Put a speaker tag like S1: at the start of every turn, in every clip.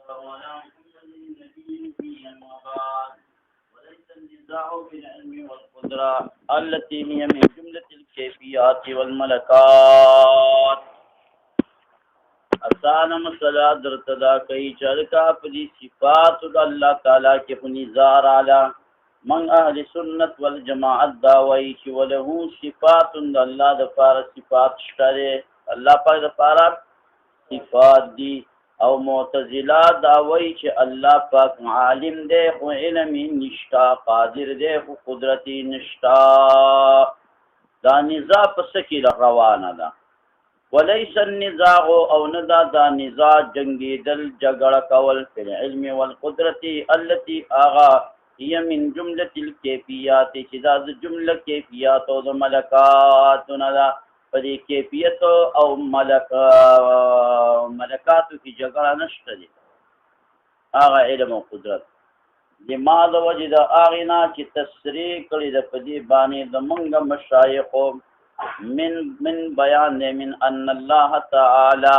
S1: الله على محمد النبي أما بعد وليس النزاع بالعلم والقدرة التي هي من جملة الكيفيات والملكات. اسانه مسله درتدا کوي چرکا پدی صفات د الله تعالی کې نظار اعلی من اهل سنت والجماعت دا وایي چې وله صفات د الله د فار صفات شته، الله پاک د فار صفات دي. او معتزله دا وایي چې الله پاک عالم دی خو علم نشتا، قادر دی خو قدرت نشتا. دا نزاع پس کې روانه ده. وليس النزاع او ندا دا نزاع جنگیدل جګړه کول فی العلم والقدرت التي اغا هي من جمله الكيفيات چې دا جمله کیفیات او ملکات نه پدې کیفیت او ملکات کی جګړه نشته دي. اغا علم او قدرت لماذا وجد اغنا چې تسریح کړي د پدې باندې د منګ مشایخ من بیان من ان الله تعالی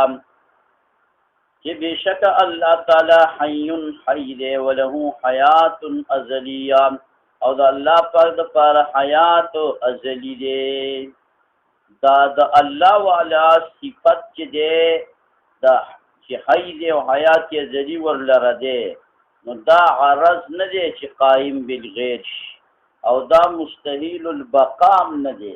S1: کہ بے شک اللہ تعالی حی دے وله حیات ازلیہ او دا اللہ پر دا پر حیات ازلی دے. دا اللہ والا صفت چی دے دا چی حی دے و حیات ازلی ورلر دے نو دا عرض ندے چی قائم بالغیر او دا مستحیل البقام ندے.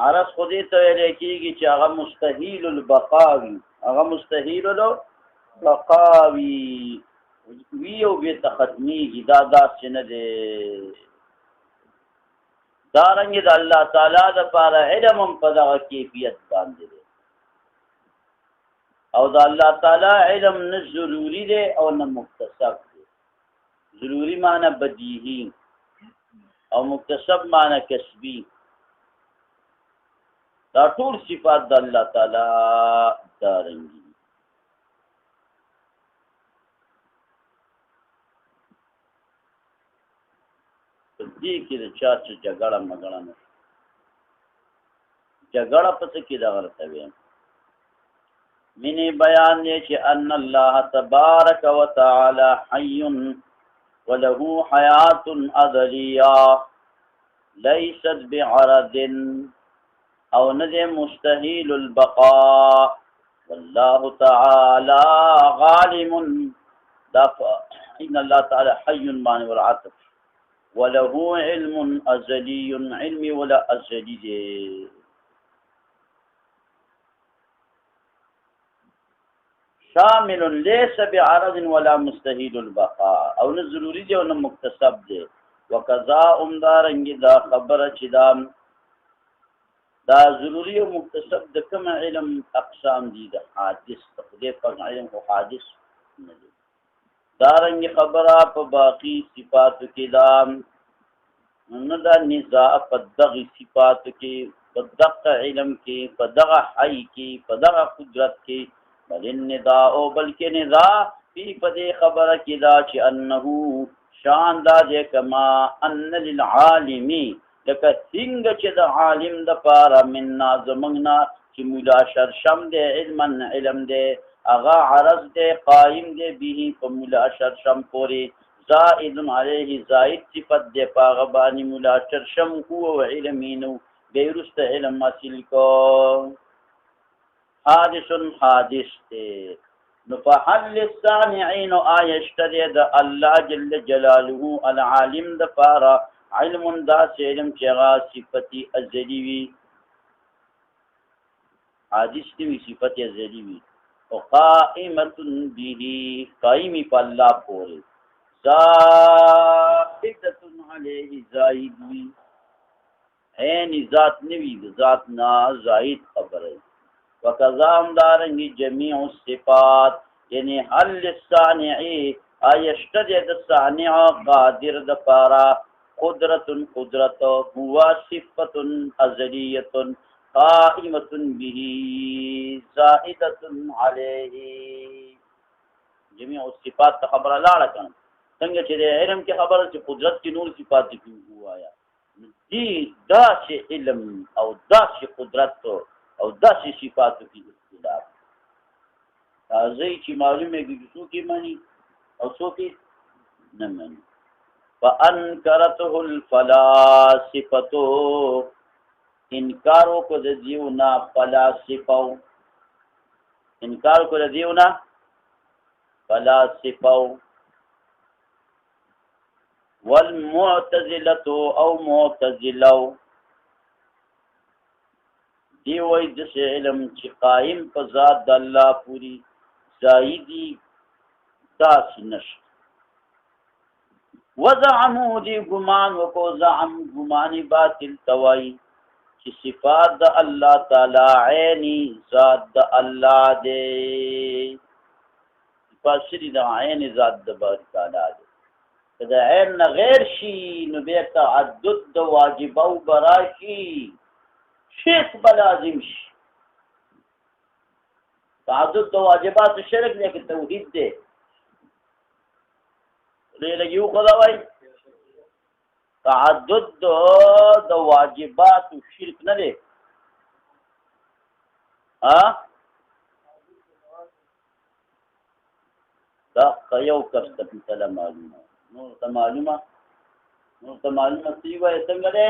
S1: عرض خودی تو لیکيږي چې هغه مستحیل البقاوی، هغه مستحیل البقاوی وی او به تختمیږي. دا داسې نه دی. دارنګه د الله تعالی د لپاره علم په دغه کیفیت باندې دی او د الله تعالی علم نه ضروری دی او نه مکتسب دی. ضروری معنی بدیهی او مکتسب معنی کسبی. دا ټول صفات د الله تعالی دارنګي. دې کې د چا چې جګړه مګړه نه جګړه پس کې دا غلطه وي. منی بیان دی چې ان الله تبارک وتعالى حي وله حیات ازلیہ لیست بعرض او ندے مستحیل البقاء والله تعالی غالم دفع ان اللہ تعالی حی معنی والعطف وله علم ازلی علم ولا ازلی دے. شامل لیس بعرض ولا مستحیل البقاء او نه ضروری دی او نه مکتسب دی. وکذا امدارنګ دا خبره چې دا ضروری او مکتسب د کوم علم اقسام دي. د حادث خدای په علم او حادث نه دي. دارنګ خبره په باقی صفات کې دا نه دا نزاع په دغه صفات کې په دغه علم کې په دغه حی کې په دغه قدرت کې بل النداء او بلکې نزاع په دې خبره کې دا چې انه شان دا دې کما ان للعالمی لکه څنګه چې د عالم د پاره مننا زمنګنا چې مولا شرشم دې علم دې اغا عرض دې قائم دې به په مولا شرشم پوری زائد علیه زائد صفت دې پاغه باندې مولا شرشم هو علمینو بیرست علم حاصل کو حادث دې نو فحل السامعين آیشتد الله جل جلاله العالم د پاره علم دا علم چې هغه صفتی ازلی وي، حادث وي، صفت ازلی وي او قائمه به قائمی په الله پورې زائدة علیه زائد وي. عین ذات نوی ذات نا زائد خبره. وکذا دارنګ جميع الصفات یعنی حل الصانعی آیشتد د صانع قادر د پاره قدرت هو صفت ازلیت قائمة به زائدة علیه. جميع الصفات ته خبره لاړه کړه. څنګه چې د علم کې خبره چې قدرت کې نور صفات دي وایا دي دا چې علم او دا چې قدرت او دا چې صفات کې اختلاف راځي چې معلومه کې څوک مني او څوک نه مني. فانکرته الفلاسفه، انکار وکړ د دیو نه فلاسفه، انکار وکړ د دیو نه فلاسفه. والمعتزله او معتزله، دی وای د علم چې قائم په ذات د الله پوری زائدی داسې نشته. وزعمو دی ګمان وکو، زعم ګمانی باطل توای چې صفات د الله تعالی عینی ذات د الله دی، صفات شری د عین ذات د باری تعالی دی. د عین نه غیر شي نو بیا تعدد د واجب او براشي، شرک بلازم شي. تعدد د واجبات شرک دی که توحید دی؟ لګیو خدا وای تعدد د واجبات شرک نه دی. ها دا یو کس ته مثلا معلومه، نور ته معلومه سی وای څنګه دی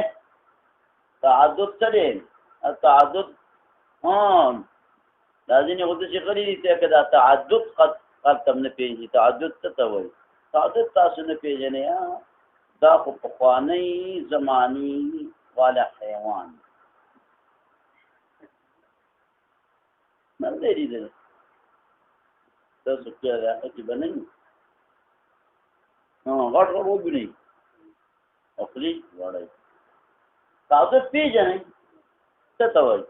S1: تعدد څه دی؟ تعدد لازم یو څه خري دي چې دا تعدد قد تم نه پیږي. تعدد څه ته وایي؟ تعدد تاسو نه پیژنئ، دا خو پخوانی زمانی والا حیوان نه لري. ده تاسو کې راځي باندې غټ وګورئ اخلي وړای. تعدد پیژنئ څه ته وایي؟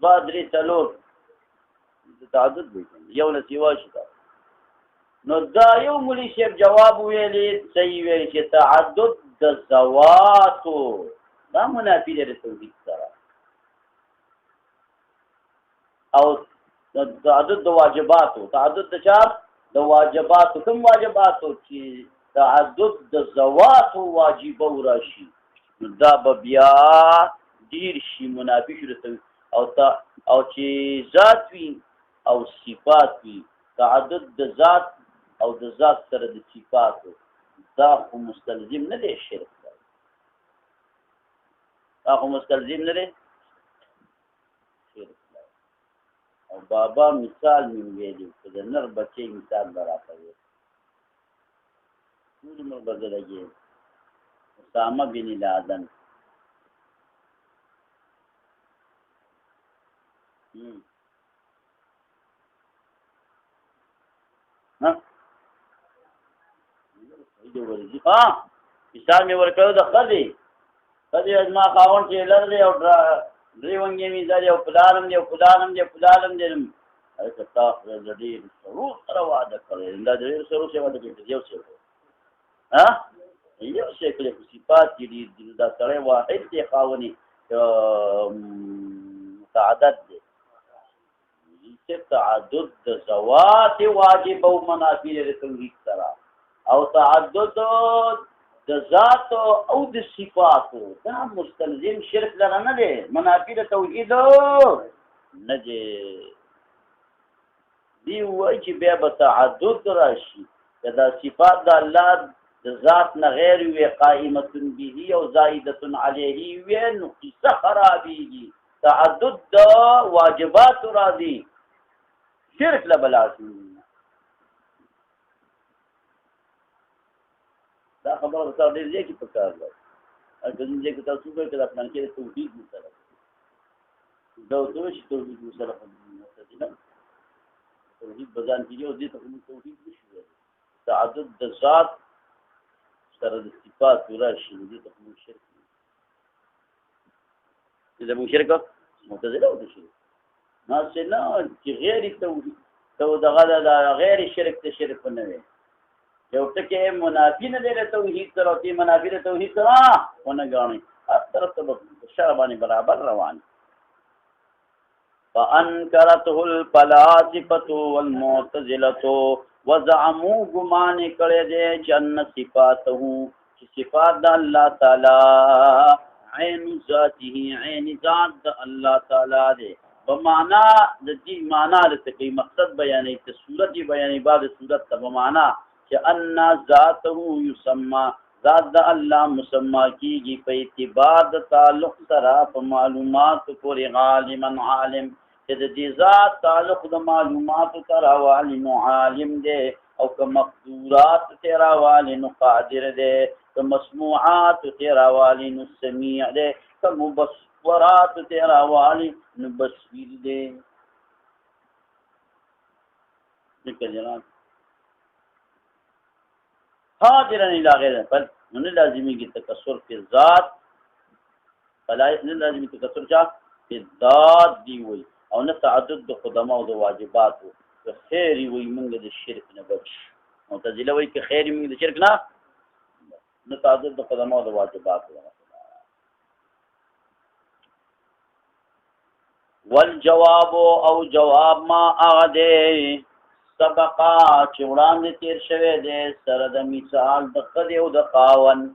S1: بادری تلور تعدد پیژنئ، یو نه سیوا شي. نو دا یو مولي شیخ جواب ویلی صحیح ویلی چې تعدد د ذواتو دا منافی دی د توحید سره، او تعدد د واجباتو، تعدد د چا؟ د واجباتو. کوم واجباتو؟ چې تعدد د ذواتو واجبه راشي نو دا به بیا ډیر شي، منافی شو د توحید. او چې ذات وي او صفات وي، تعدد د ذات او د ذات سره د صفاتو، دا خو مستلزم نه دی شرک دی، دا خو مستلزم نه دی شرک دی. او بابا مثال مې ویلی چې د نر بچې مثال به راته ویل، ټول عمر به زه لګې اسامه بن لادن مثال مې ورکړو د ښځې زما خاوند چې لر دی او درې ونګې مې زر او پلانم دی او پلانم دی پلانم دی. هلکه تا خو د ډېر سرو سره واده کړی، دا د ډېر سرو سره واده کړی، یو شی یو شی کړی خو صفات یې ډېر دي. دا سړی واحد دی، خاونې متعدد دی. تعدد د ذوات واجب او منافی د توحید سره، او تعدد د ذات او د صفاتو دا مستلزم شرک لره نه دی، منافی د توحید نه دی. دی وایي چې بیا به تعدد راشي که دا صفات د الله د ذات نه غیر وي، قائمة به او زائدة علیه وي، نو قصه خرابېږي. تعدد د واجباتو راځي، شرک لبلاسي. دا خبره تاسو ډېر ځای کې پکار ده، اګه ځای کې تاسو به کله پلان کې توحید مسله دا دوی توحید مسله نه توحید بزان کې یو دې ته توحید نشي. تعدد د ذات سره د صفات راشي دې ته شرک دې د مشرک معتزله او شرک نه چې غیر توحید تو دغه د غیر شرک ته شرک نه وي. یو ټکی منافی نه دی د توحید سره، او تی منافی د توحید سره ونه ګڼي، هر طرف ته شر باندې برابر روان. فانکرته الفلاسفه والمعتزله وزعموا ګمان کړی دی چې ان صفاته چې صفات د الله تعالی عین ذاته عین ذات د الله تعالی دی بمعنا د دې معنا لته کوي مقصد بیانې ته صورت دی بیانې بعد صورت ته بمعنا چې ان ذاته یسمى ذات د الله مسما کیږي په اعتبار د تعلق سره په معلومات پورې عالم عالم چې د دې ذات تعلق د معلومات سره عالم عالم دی او که مقدورات تیرا والی نو قادر دی که مسموعات تیرا والی نو سمیع دی که مبصرات تیرا والی نو بصیر دی ذکر جناب حاضرن الى غیر پر نه لازمی کی تکسر فی ذات فلا نه لازمی تکسر چا فی ذات دی وی او نه تعدد د خدمه او د واجبات که خیر وی موږ د شرک نه بچ معتزله وی که خیر موږ د شرک نه تعدد د خدمه او د واجبات والجواب او جواب ما اغده سبقا چې وړاندې تیر شوی دی سره د مثال د ښځې او د خاوند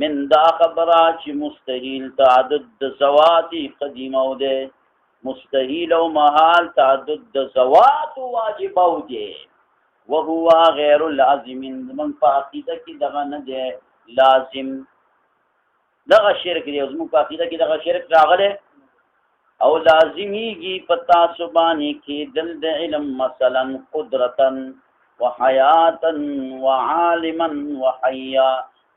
S1: من دا خبره چې مستحیل تعدد د زوات قدیمه او دی مستحیل او محال تعدد د زوات واجبه او دی وهو غیر لازم من په عقیده کې دغه نه دی لازم دغه شرک دی زموږ په عقیده کې دغه شرک راغلی او لازمیږي پتا سبحانه کې دل د علم مثلا قدرتا وحیاتا وعالما وحیا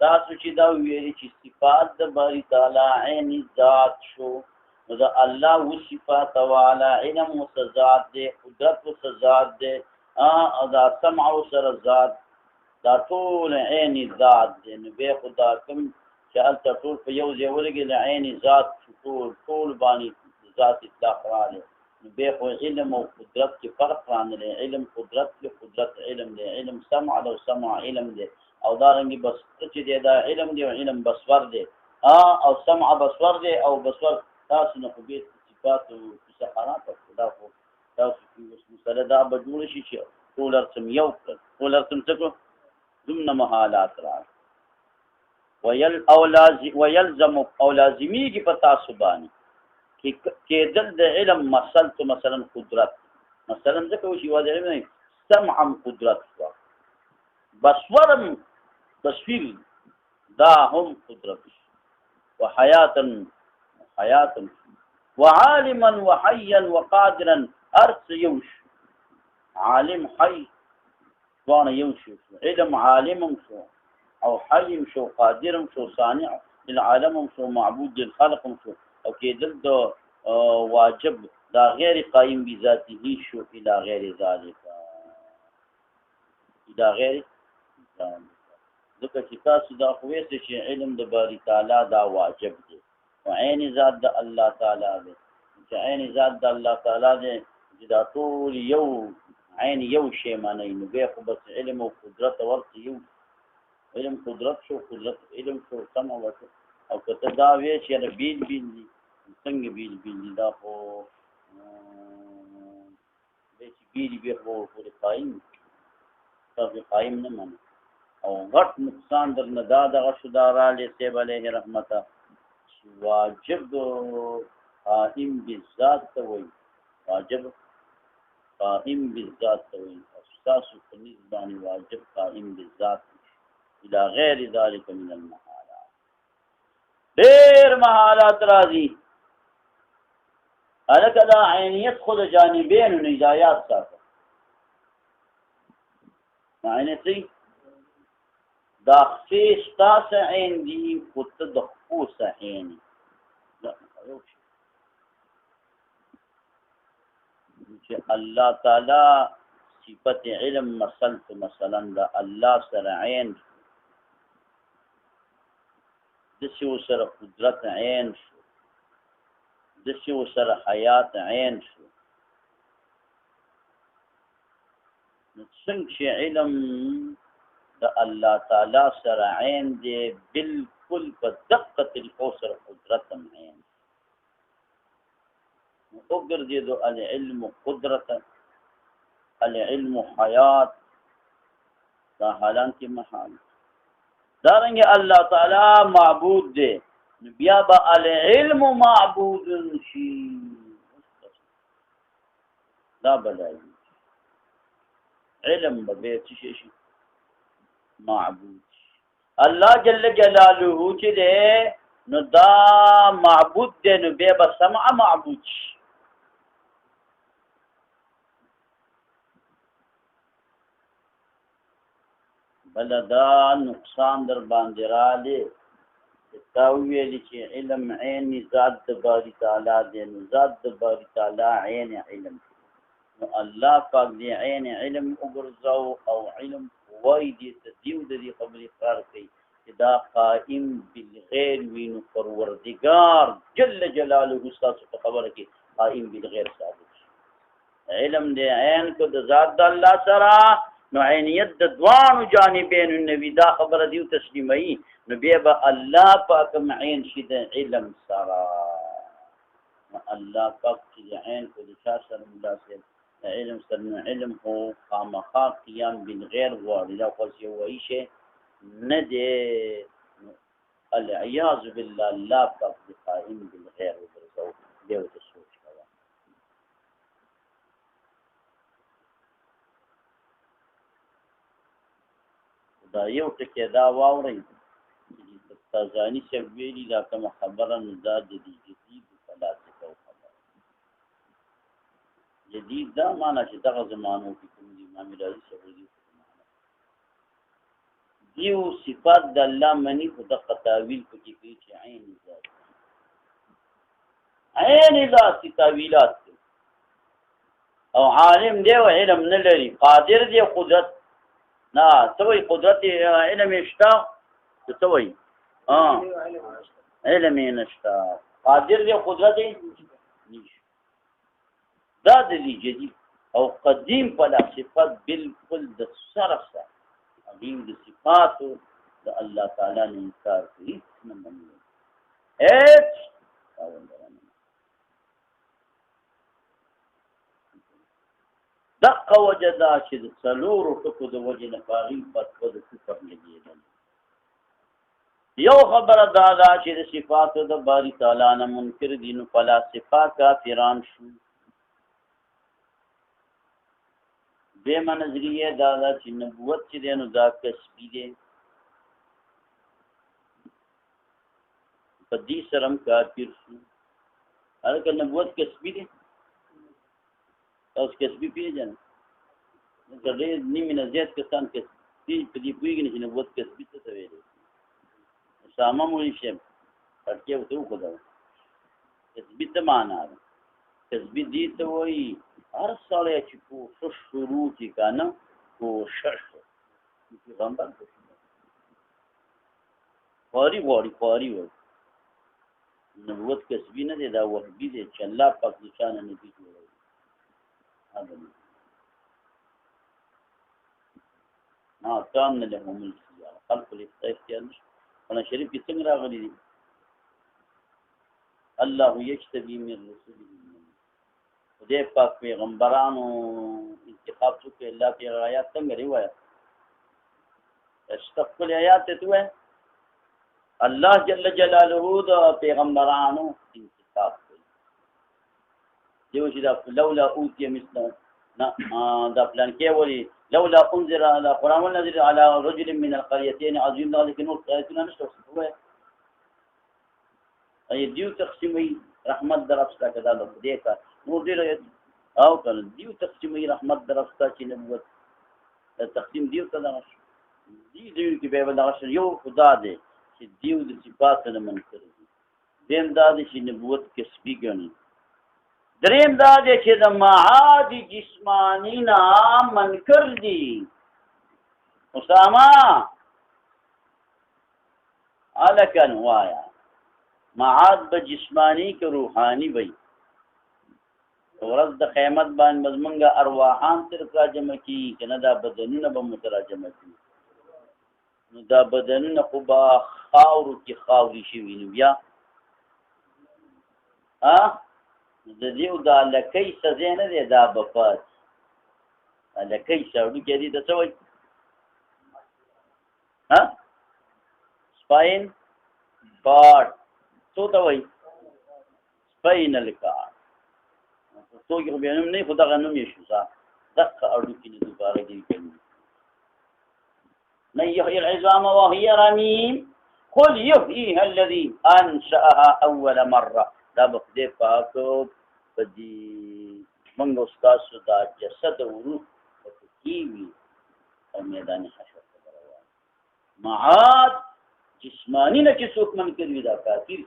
S1: تاسو چې دا ویلي چې صفات د باری تعالی عین ذات شو دا الله و صفات والا علم و ذات دے قدرت و ذات دے دا سمع و سر ذات دا ټول عین ذات دے نو به خدا کوم چې هلته ټول په یو ځای ورګي د عین ذات ټول باندې ذات اطلاق راغلی نو بیا خو علم او قدرت کې فرق راغلی علم قدرت کې قدرت علم دی علم سمع او سمع علم دی او دارنګې بس چې دی دا علم دی او علم بصور دی او سمع بصور دی او بصور تاسو نه خو بیا صفات او سحرات او خدا خو تاسو کې اوس مسله دا به جوړ شي چې ټول ارسم یو ټول ارسم څه کو ضمن محالات راغلي ويلزم او لازمي کې په تاسو باندې کېدل د علم مثلا قدرت مثلا ځکه وشي واضح علم نه سمعا قدرت بصورا تصویر دا هم قدرت وحیاتا وعالما وحیا وقادرا ارث یوش عالم حی دوانه یوش علم عالم شو او حی شو قادر شو صانع للعالم شو معبود للخلق شو او کېدل د واجب دا غیر قائم بذاته شو الى غیر ذلك دا غیر ځکه چې تاسو دا خو وایئ چې علم د باری تعالی دا واجب دی او عین ذات د الله تعالی دی چې عین ذات د الله تعالی دی چې دا ټول یو عین یو شی معنی نو بیا خو بس علم او قدرت ورته یو علم قدرت شو قدرت علم شو سمع ورته او کته دا وی چې بیل دي څنګه بیل دي دا خو به چې بیل به پورې قائم تاسو قائم نه مانه او غټ نقصان در نه دغه شدارا لیسیب علیه رحمته واجب قائم بالذات ته وي واجب قائم بالذات ته وي تاسو په نسبت واجب قائم بالذات الى غیر ذلك من المحالات ډېر محالات راځي الکه دا عینیت خود جانبین و نجایات ساته عینیتی دا خفیش تاس عین دی خود دا خفوس عین چې الله تعالی صفت علم مثلا دا الله سره عین دسی و سره قدرت عین شو دسی و سره حیات عین شو څنګه چې علم د الله تعالی سره عین دی بالکل په دقت القصر قدرت عین وګرځي دو العلم قدرت العلم حیات دا حالان کې محال دارنګ الله تعالی معبود دی بیا با العلم معبود شي دا بلای علم به څه شي معبود الله جل جلاله چې ده نو دا معبود دی نو بیا به سمع معبود شي بل دا نقصان در باندې رالی تا ویلي چې علم عین ذات د باری تعالی دی نو ذات د باری تعالی عین علم نو الله پاک دی عین علم وګرځاو او علم وای دي تدیو د دې خبرې کار کوي چې دا قائم بالغیر وینو پروردگار جل جلاله تاسو په خبره کې قائم بالغیر ثابت علم دی عین کو د ذات د الله سره نو عینیت د دوانو جانبین النبی دا خبره دیو تسلیمي نو بیا به الله پاک عین شي د علم سره الله پاک چې عین کو د شاه سره ملاسب علم سره علم هو خامخا قیام بالغیر غواړي دا خو یو وایي شي نه دی العیاذ بالله الله پاک قائم بالغیر وګرځاو دیو ته سوچ کوه دا یو ټکی دا واورئ تازانی چې ویلي دا کومه خبره نو دا د دې جدید فلسفه خبره جدید دا معنا چې دغه زمانو کې کوم دي امام رازي صاحب دیو صفات د الله منی خو د تاویل په کې کوي چې عین ذات عین ذات تاویلات او عالم دی او علم نه لري قادر دی قدرت نه سوی قدرت علم اشتا سوی علم نشتا قادر دی قدرت نشتا دا د دې جدید او قدیم فلسفه بالکل د صرف سره دین د صفاتو د الله تعالی نه انکار کوي نه مني هیڅ دقه وجدا چې د څلورو ټکو د وجې نه پاغي فتوا د کفر لګېدل یو خبره دا ده چې د صفاتو د باری تعالی نه منکر دي نو فلسفه کافران شو دیمه نظریه دا ده چې نبوت چې دی نو دا کسبي دی په دې سره هم کافر شو هلکه نبوت کسبي دی تاسو کسبي پېژنئ لکه ډېر نیمې نه زیات کسان کسبي په دې پوهېږي نه چې نبوت کسبي څه ته ویلی اسامه مولوي صاحب پټکې ورته وښودله کسبي څه معنا ده کسبي دې ته وایي هر سړی چې کوشش شروع کړي که نه کوشش پیغمبر خواري غواړي خواري وایي نبوت کسبي نه دی دا وهبي دی چې الله پاک د چا نه نبي جوړوي تام نه لهم الخيار خلق الاختیار نشته قرآن شریف کې څنګه راغلي دي الله یجتبی من رسوله خدای پاک پیغمبرانو انتخاب څوک الله په آیات څنګه روایت استقبل آیات ته وای الله جل جلاله د پیغمبرانو انتخاب کوي دیو چې دا لولا اوتی مثل دا پلان کې وری لولا انذر على قرآن النذر على رجل من القريتين عظيم ذلك نور آیتونه نشته وای ای دیو تقسیمي رحمت درفسته کدا د دې کا نور دې او کنه دیو تقسیمي رحمت درفسته چې نبوت تقسیم دیو ته دا دیو کې به دا یو خدا دې چې دیو د صفات نه منکر دي دیم دا چې نبوت کسبي ګڼي دریم دا چې د معاد جسمانی نه منکر دي اسامه الکن وایا معاد به جسمانی که روحانی وي ورځ د قیامت باندې مزمنګه ارواحان تر راجمه کی کنه دا بدنونه به متراجمه کی نو دا بدنونه خو با خاورو کې خاوري شي ویني بیا د دیو دا لکۍ سزې نه دی دا بپات لکۍ سړو کې دي د څه وایي سپاین کارډ څه ته وایي سپاینل کارډ پښتو کې به نوم نه خو دغه نوم یې شو دغه اړو کې دوباره دی کوي نه يحيي العظام وهي رميم قل يحييها الذي انشأها اول مره دا بخدي پاکو پدې موږ استاد دا جسد وروح کیوي او میدان حشر روان معاد جسمانی نه چې څوک من کوي دا کافر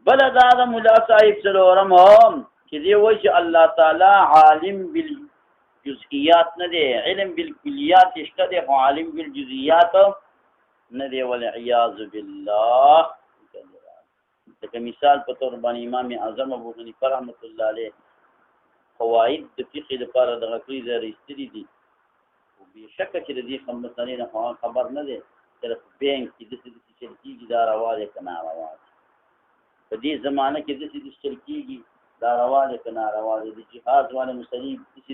S1: بل دا د مولا صاحب سلورم هم چې دی وایي چې الله تعالی عالم بالجزئیات نه دی علم بالکلیات شته دی خو عالم بالجزئیات نه دی والعیاذ بالله لکه مثال په تور باندې امام اعظم ابو حنیفه رحمۃ اللہ علیہ فواید د فقه لپاره د غکړي د رښتې دي او بشک چې د دې مسلې نه خبر نه دی چې بینک کې د څه کیږي دا رواله کنه رواله په دې زمانه کې د څه کیږي دا رواله کنه رواله د جهاد والے مسلې د څه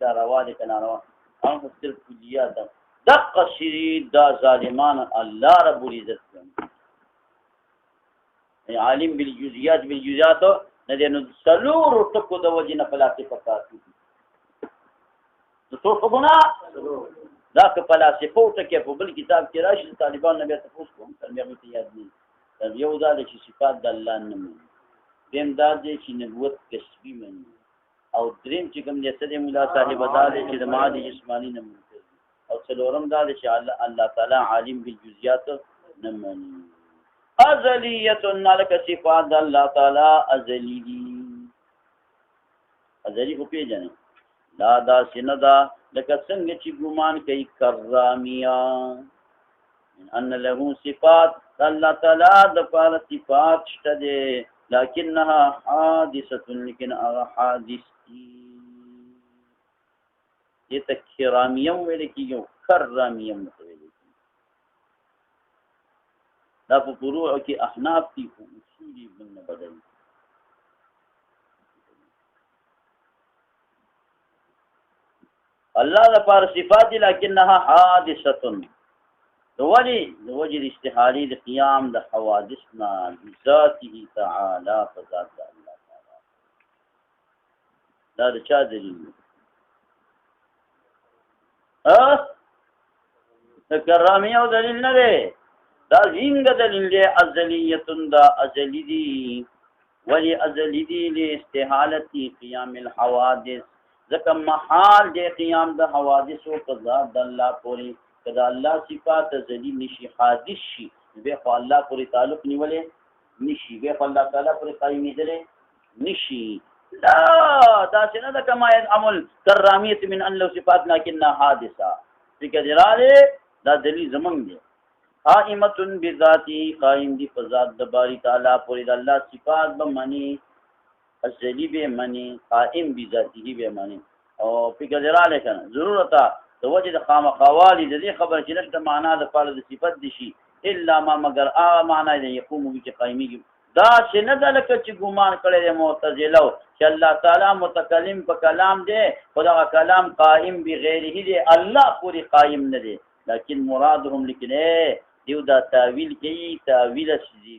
S1: دا رواله کنه رواله هغه صرف کلیات دقه شری دا ظالمان الله رب العزت عالم بالجزئیات نه دي نو څلور ټکو د وجې نه فلسفه کاري نو څو څنګه دا که فلسفه ټکي په بل کتاب کې راشي طالبان نه به تاسو کوم ترمنه ته یاد نه یو دا چې صفات د الله نه مني دیم دا چې نبوت کسبي مني او دریم چې کوم دې سره مولا صاحب دا چې د معاد جسمانی نه مني او څلورم دا چې الله تعالی عالم بالجزئیات نه مني ازلیت لک صفات الله تعالی ازلی دی ازلی کو پیژنه دا سندا لکه څنګه چې ګمان کوي کرامیا ان له صفات الله تعالی د پاره صفات شته دي لکنها حادثه لیکن هغه حادث دي تکرامیه ویل کیږي کرامیه متوي دا په فروع کې احناف دي او اصولي بنه بدل الله د پر صفات لکنها حادثه وجه استحالی د قیام د حوادثنا بذاته تعالی فذات الله تعالی دا د چا دلیل کرامي او دلیل نه دی دا زینګ دلیل دی ازلیتون دا ازلی دی ولی ازلی دی لاستحالتی قیام الحوادث ځکه محال دی قیام د حوادث او قضا د الله پوری کدا الله صفات ازلی نشي حادث شي به خو الله پوری تعلق نیولې نشي به خو الله تعالی پوری قائم دی نشي لا دا څنګه د کما عمل کرامیت من ان له صفات لكنها حادثه ذکر دراله دا دلیل زمنګ دی قائمتن بذاتی قائم دی فذات د باری تعالی پوری د الله صفات به معنی ازلی به معنی قائم بذاتی به معنی او فکر دراله کنه ضرورت د وجه د خامخوالی د دې خبر چې نشته معنا د فعل د صفت دي شي الا ما مگر معنا دی يقوم به قائمي دا چې نه د لکه چې ګمان کړي د معتزله چې الله تعالی متکلم په کلام دی خدا کلام قائم بغیره دی الله پوری قائم نه دی لیکن مرادهم لیکنه دیو دا تاویل کوي تاویل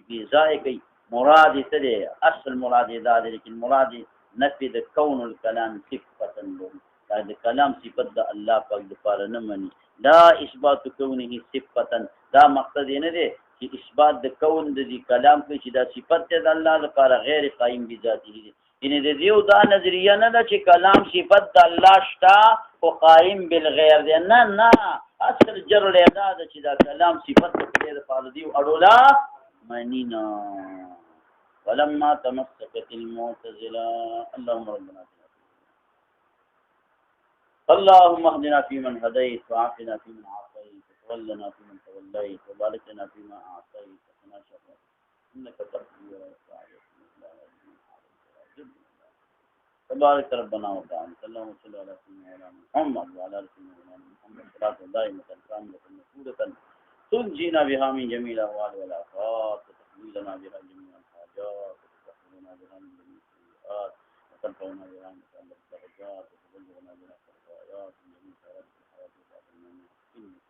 S1: بیزای کوي مراد څه دی اصل مراد دا دی لیکن مراد نفي د کون الکلام صفتا له دا د کلام صفت د الله پاک د پاره نه مني دا اثبات کونه صفتا دا مقصد نه دی چې اثبات د کون د کلام کې چې دا صفت د الله لپاره غیر قائم بذاته دي ان د دیو دا نظریه نه ده چې کلام صفت د الله شتا او قائم بالغیر دی نه اصل جر له دا چې دا کلام صفت د لپاره دی اړولا منینا ولما تمسكت المعتزله اللهم ربنا اللهم اهدنا فيمن هديت وعافنا فيمن عافيت وتولنا فيمن توليت وبارك لنا فيما اعطيت وقنا شر انك تقضي ولا يقضى عليك تبارك ربنا وتعالى اللهم صل على سيدنا محمد وعلى ال سيدنا محمد صلاه دائمه كامله مفروضه تنجينا بها من جميع الاهوال والافات وتحملنا بها جميع الحاجات وتسهلنا بها من جميع السيئات وترفعنا بها من الدرجات وتبلغنا بها الخيرات من جميع خيرات الحياه وبعد الممات انك